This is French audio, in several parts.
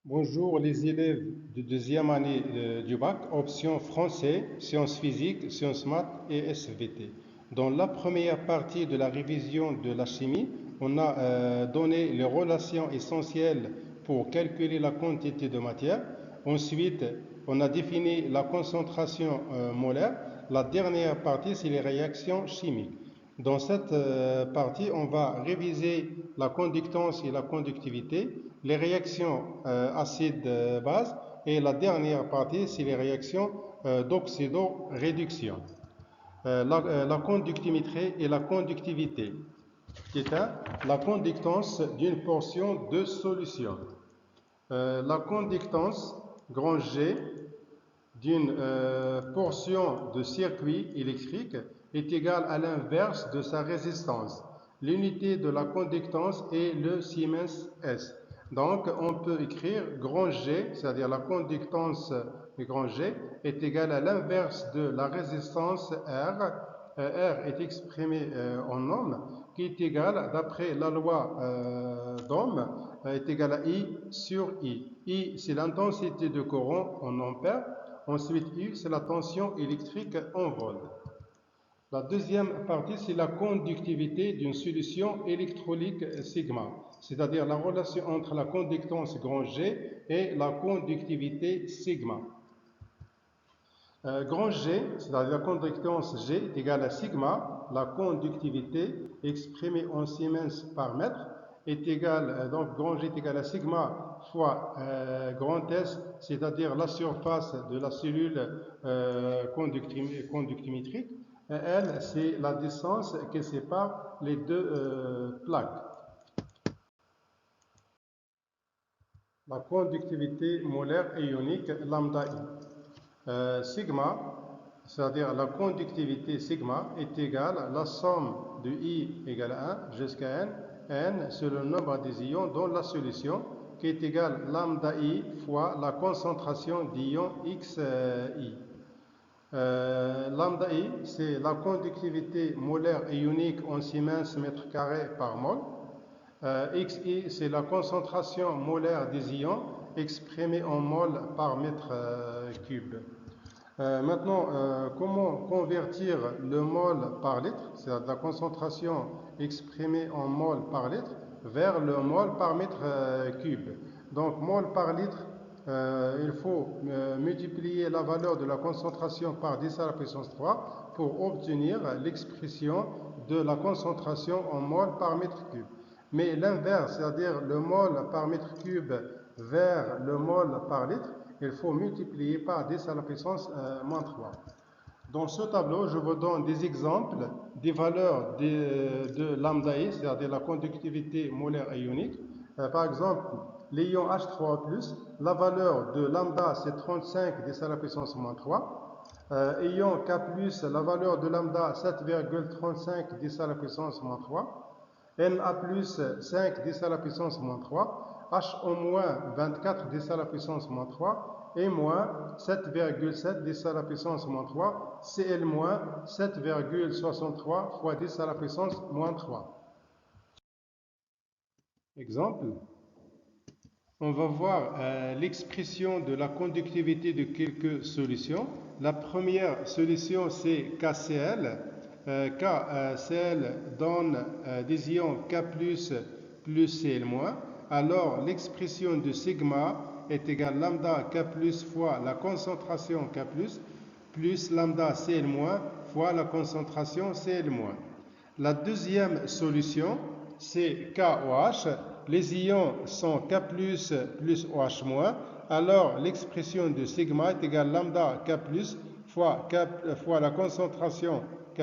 Bonjour les élèves de deuxième année du bac, option français, sciences physiques, sciences maths et SVT. Dans la première partie de la révision de la chimie, on a donné les relations essentielles pour calculer la quantité de matière. Ensuite, on a défini la concentration molaire. La dernière partie, c'est les réactions chimiques. Dans cette partie, on va réviser la conductance et la conductivité, les réactions acide-base, et la partie, c'est les réactions d'oxydoréduction. La conductimétrie et la conductivité, qui est la conductance d'une portion de solution. La conductance, grand G, d'une portion de circuit électrique est égale à l'inverse de sa résistance. L'unité de la conductance est le Siemens S. Donc, on peut écrire grand G, c'est-à-dire la conductance du grand G, est égale à l'inverse de la résistance R. R est exprimé en ohm, qui est égal, d'après la loi d'Ohm, est égal à I sur I. I, c'est l'intensité de courant en ampères. Ensuite, U, c'est la tension électrique en volts. La deuxième partie, c'est la conductivité d'une solution électrolytique sigma, c'est-à-dire la relation entre la conductance grand G et la conductivité sigma. Grand G, c'est-à-dire la conductance G est égale à sigma, la conductivité exprimée en Siemens par mètre est égale, donc grand G est égal à sigma fois grand S, c'est-à-dire la surface de la cellule conductimétrique. L, c'est la distance qui sépare les deux plaques. La conductivité molaire et ionique lambda I. Sigma, c'est-à-dire la conductivité sigma, est égale à la somme de I égale à 1 jusqu'à N. N, c'est le nombre des ions dans la solution, qui est égal à lambda I fois la concentration d'ions XI. Lambda I, c'est la conductivité molaire et ionique en Siemens mètre carré par mol. XI, c'est la concentration molaire des ions exprimée en mol par mètre cube. Maintenant, comment convertir le mol par litre, c'est-à-dire la concentration exprimée en mol par litre, vers le mol par mètre cube. Donc, mol par litre, il faut multiplier la valeur de la concentration par 10 à la puissance 3 pour obtenir l'expression de la concentration en mol par mètre cube. Mais l'inverse, c'est-à-dire le mol par mètre cube vers le mol par litre, il faut multiplier par 10 à la puissance moins 3. Dans ce tableau, je vous donne des exemples des valeurs de lambda I, c'est-à-dire la conductivité molaire et ionique. Par exemple, l'ion H3+, la valeur de lambda c'est 35 10 à la puissance moins 3. Ion K+, la valeur de lambda 7,35 10 à la puissance moins 3. Na+, 5 10 à la puissance moins 3. HO-, 24 10 à la puissance moins 3. Et moins 7,7 10 à la puissance moins 3. Cl-, 7,63 fois 10 à la puissance moins 3. Exemple. On va voir l'expression de la conductivité de quelques solutions. La première solution, c'est KCl. KCl donne des ions K+, plus Cl-. Alors, l'expression de sigma est égale lambda K+, fois la concentration K+, plus lambda Cl-, fois la concentration Cl-. La deuxième solution, c'est KOH. Les ions sont K+, plus OH-. Alors, l'expression de sigma est égale lambda K+, fois la concentration K+,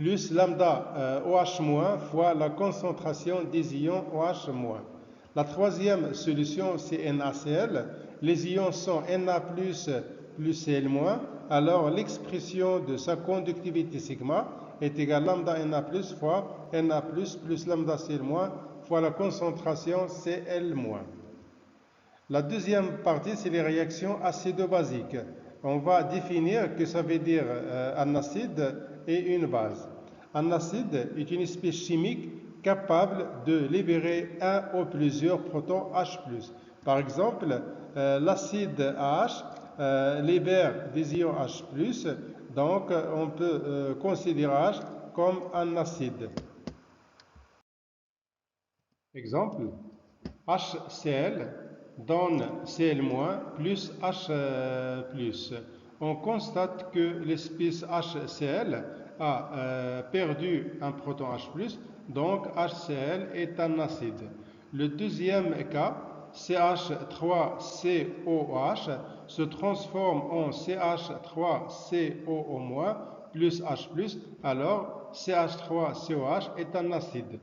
plus lambda OH- fois la concentration des ions OH-. La troisième solution, c'est NaCl. Les ions sont Na+, plus Cl-. Alors, l'expression de sa conductivité sigma est égale lambda Na+, fois Na+, plus lambda Cl-, fois la concentration Cl-. La deuxième partie, c'est les réactions acido-basiques. On va définir que ça veut dire un acide et une base. Un acide est une espèce chimique capable de libérer un ou plusieurs protons H+. Par exemple, l'acide AH libère des ions H+, donc on peut considérer H comme un acide. Exemple, HCl donne Cl- plus H+. On constate que l'espèce HCl a perdu un proton H+, donc HCl est un acide. Le deuxième cas, CH3COH se transforme en CH3CO- plus H+, alors CH3COH est un acide.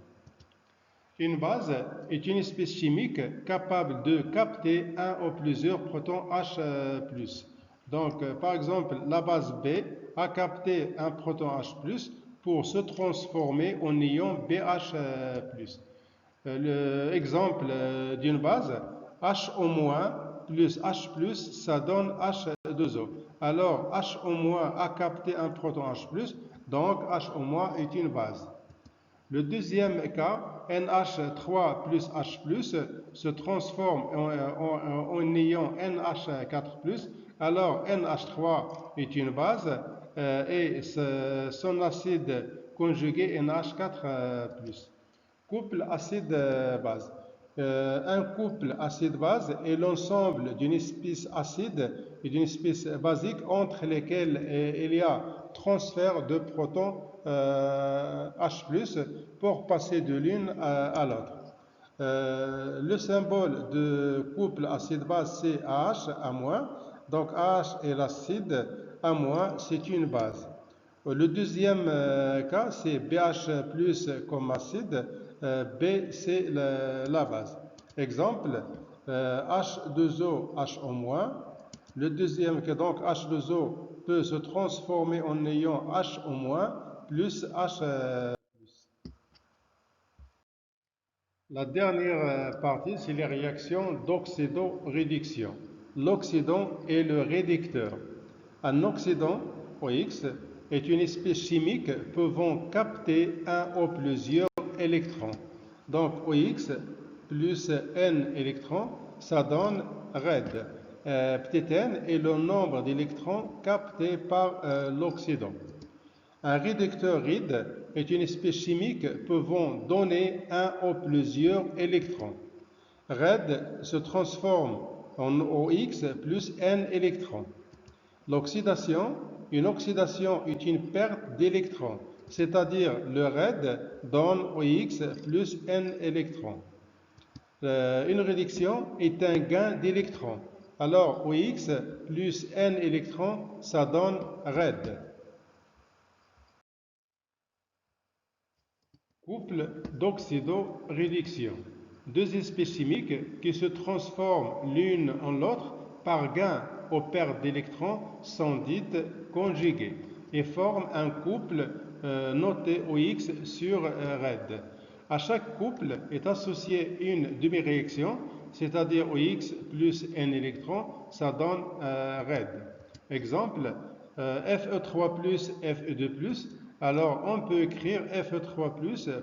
Une base est une espèce chimique capable de capter un ou plusieurs protons H+. Donc, par exemple, la base B a capté un proton H+, pour se transformer en ion BH+. L'exemple d'une base, HO- plus H+, ça donne H2O. Alors, HO- a capté un proton H+, donc HO- est une base. Le deuxième cas, NH3 plus H+, se transforme en ion NH4+, alors NH3 est une base et son acide conjugué NH4+. Couple acide-base. Un couple acide-base est l'ensemble d'une espèce acide et d'une espèce basique entre lesquelles il y a transfert de protons H+, pour passer de l'une à l'autre. Le symbole de couple acide-base, c'est AH-. Donc AH est l'acide, A- c'est une base. Le deuxième cas, c'est BH+ comme acide, B c'est la base. Exemple, H2O, HO-. Le deuxième cas, donc H2O peut se transformer en ion HO- plus H+. La dernière partie, c'est les réactions d'oxydoréduction. L'oxydant est le réducteur. Un oxydant, OX, est une espèce chimique pouvant capter un ou plusieurs électrons. Donc OX plus N électrons, ça donne RED. Petit n est le nombre d'électrons captés par l'oxydant. Un réducteur RID est une espèce chimique pouvant donner un ou plusieurs électrons. RED se transforme en OX plus N électrons. L'oxydation, une oxydation est une perte d'électrons, c'est-à-dire le RED donne OX plus N électrons. Une réduction est un gain d'électrons. Alors OX plus N électrons, ça donne RED. Couple d'oxydoréduction. Deux espèces chimiques qui se transforment l'une en l'autre par gain ou perte d'électrons sont dites conjuguées et forment un couple noté OX sur RED. À chaque couple est associée une demi-réaction, c'est-à-dire OX plus N électrons, ça donne RED. Exemple, Fe3 plus Fe2 plus. Alors, on peut écrire Fe3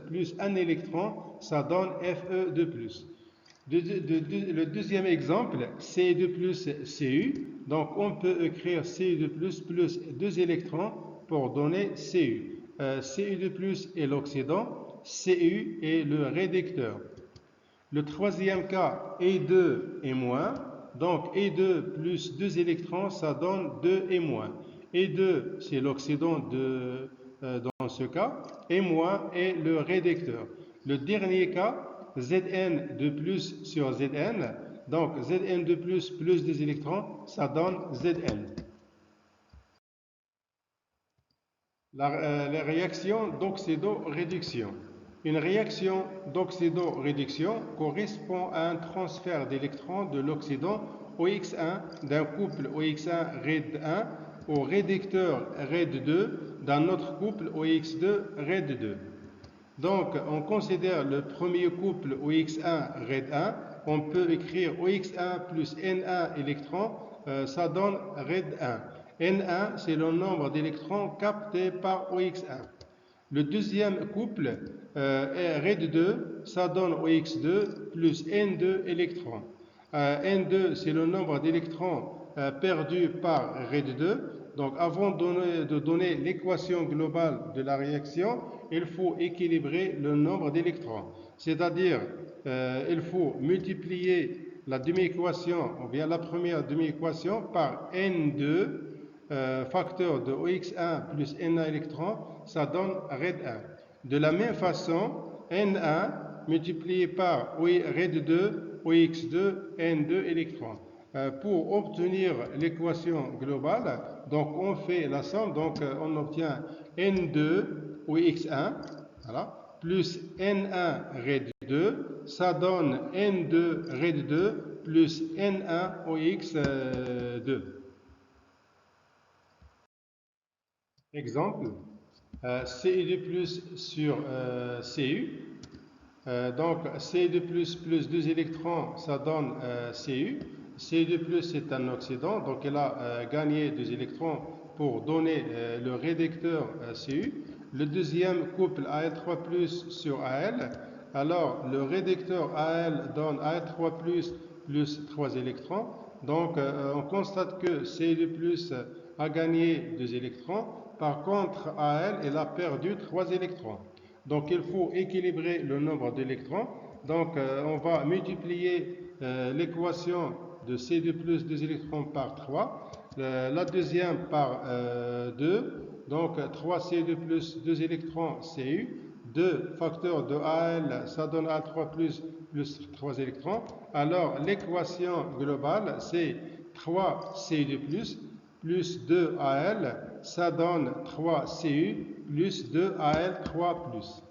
plus un électron, ça donne Fe2 Le deuxième exemple, Cu plus Cu. Donc, on peut écrire Cu2 plus deux électrons pour donner Cu. Cu2 est l'oxydant, Cu est le réducteur. Le troisième cas, E2 est moins. Donc, E2 plus deux électrons, ça donne 2 et moins. E2, c'est l'oxydant dans ce cas, et moins est le réducteur. Le dernier cas, Zn de plus sur Zn, donc Zn de plus des électrons, ça donne Zn. Les réactions d'oxydoréduction. Une réaction d'oxydoréduction correspond à un transfert d'électrons de l'oxydant OX1 d'un couple OX1 RED1 au réducteur RED2 d'un autre couple OX2 RED2. Donc, on considère le premier couple OX1 RED1, on peut écrire OX1 plus N1 électrons, ça donne RED1. N1, c'est le nombre d'électrons captés par OX1. Le deuxième couple est RED2, ça donne OX2 plus N2 électrons. N2, c'est le nombre d'électrons perdus par RED2. Donc, avant de donner l'équation globale de la réaction, il faut équilibrer le nombre d'électrons. C'est-à-dire, il faut multiplier la demi-équation, ou bien la première demi-équation, par N2, facteur de OX1 plus N1 électrons, ça donne RED1. De la même façon, N1 multiplié par RED2, OX2, N2 électrons. Pour obtenir l'équation globale, donc on fait la somme, donc on obtient N2 OX1, voilà, plus N1 RED2, ça donne N2 RED2 plus N1 OX2. Exemple, Cu2 sur Cu. Donc Cu2 plus 2 électrons, ça donne Cu. Cu2 c'est un oxydant, donc elle a gagné 2 électrons pour donner le réducteur Cu. Le deuxième couple Al3 sur Al, alors le réducteur Al donne Al3 plus 3 électrons. Donc on constate que Cu2 a gagné 2 électrons. Par contre, Al, elle a perdu 3 électrons. Donc, il faut équilibrer le nombre d'électrons. Donc, on va multiplier l'équation de C2 plus 2 électrons par 3. La deuxième par 2. Donc, 3C2 plus 2 électrons Cu. 2 facteurs de Al, ça donne A3 plus 3 électrons. Alors, l'équation globale, c'est 3Cu2 plus 2Al, ça donne 3Cu plus 2Al3+.